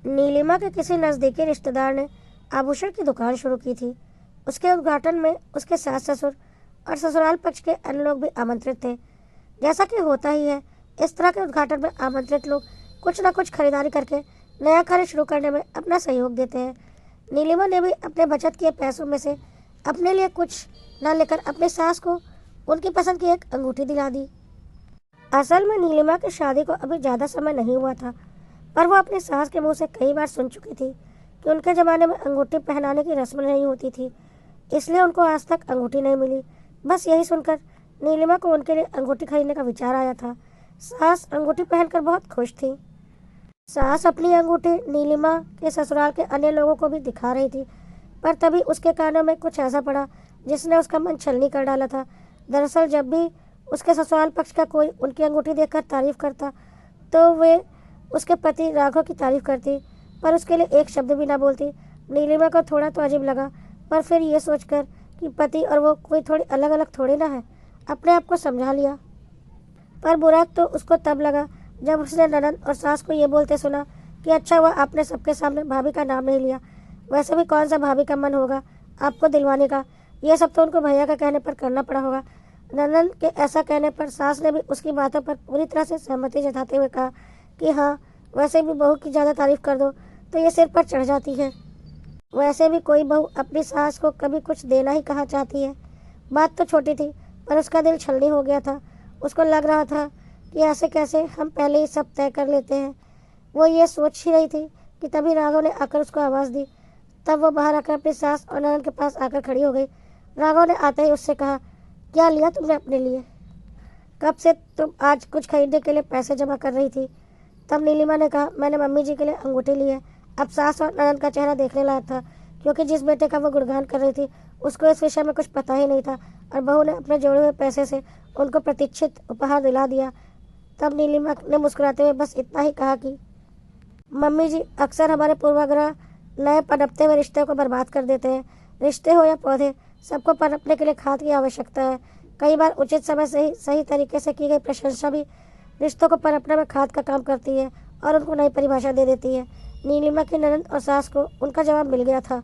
नीलिमा के किसी नज़दीकी रिश्तेदार ने आभूषण की दुकान शुरू की थी। उसके उद्घाटन में उसके सास ससुर और ससुराल पक्ष के अन्य लोग भी आमंत्रित थे। जैसा कि होता ही है, इस तरह के उद्घाटन में आमंत्रित लोग कुछ न कुछ खरीदारी करके नया कार्य शुरू करने में अपना सहयोग देते हैं। नीलिमा ने भी अपने बचत किए पैसों में से अपने लिए कुछ न लेकर अपनी सास को उनकी पसंद की एक अंगूठी दिला दी। असल में नीलिमा की शादी को अभी ज़्यादा समय नहीं हुआ था, पर वो अपनी सास के मुंह से कई बार सुन चुकी थी कि उनके ज़माने में अंगूठी पहनाने की रस्म नहीं होती थी, इसलिए उनको आज तक अंगूठी नहीं मिली। बस यही सुनकर नीलिमा को उनके लिए अंगूठी खरीदने का विचार आया था। सास अंगूठी पहनकर बहुत खुश थी। सास अपनी अंगूठी नीलिमा के ससुराल के अन्य लोगों को भी दिखा रही थी, पर तभी उसके कानों में कुछ ऐसा पड़ा जिसने उसका मन छलनी कर डाला था। दरअसल जब भी उसके ससुराल पक्ष का कोई उनकी अंगूठी देखकर तारीफ करता तो वे उसके पति राघव की तारीफ करती, पर उसके लिए एक शब्द भी ना बोलती। नीलिमा को थोड़ा तो अजीब लगा, पर फिर ये सोचकर कि पति और वो कोई थोड़ी अलग अलग थोड़ी ना है, अपने आप को समझा लिया। पर बुरा तो उसको तब लगा जब उसने ननद और सास को ये बोलते सुना कि अच्छा हुआ आपने सबके सामने भाभी का नाम नहीं लिया, वैसे भी कौन सा भाभी का मन होगा आपको दिलवाने का, ये सब तो उनको भैया का कहने पर करना पड़ा होगा। ननद के ऐसा कहने पर सास ने भी उसकी बातों पर पूरी तरह से सहमति जताते हुए कहा कि हाँ, वैसे भी बहू की ज़्यादा तारीफ कर दो तो ये सिर पर चढ़ जाती है। वैसे भी कोई बहू अपनी सास को कभी कुछ देना ही कहाँ चाहती है। बात तो छोटी थी, पर उसका दिल छलनी हो गया था। उसको लग रहा था कि ऐसे कैसे हम पहले ही सब तय कर लेते हैं। वो ये सोच ही रही थी कि तभी राघव ने आकर उसको आवाज़ दी। तब वो बाहर आकर अपनी सास और ननद के पास आकर खड़ी हो गई। राघव ने आते ही उससे कहा, क्या लिया तुमने अपने लिए? कब से तुम आज कुछ खरीदने के लिए पैसे जमा कर रही थी? तब नीलिमा ने कहा, मैंने मम्मी जी के लिए अंगूठी ली है। अब सास और ननद का चेहरा देखने लायक था, क्योंकि जिस बेटे का वो गुणगान कर रही थी उसको इस विषय में कुछ पता ही नहीं था, और बहू ने अपने जोड़े हुए पैसे से उनको प्रतीक्षित उपहार दिला दिया। तब नीलिमा ने मुस्कुराते हुए बस इतना ही कहा कि मम्मी जी, अक्सर हमारे पूर्वाग्रह नए पनपते हुए रिश्ते को बर्बाद कर देते हैं। रिश्ते हो या पौधे, सबको पनपने के लिए खाद की आवश्यकता है। कई बार उचित समय से ही सही तरीके से की गई प्रशंसा भी रिश्तों को पनपने में खाद का काम करती है और उनको नई परिभाषा दे देती है। नीलिमा की ननद और सास को उनका जवाब मिल गया था।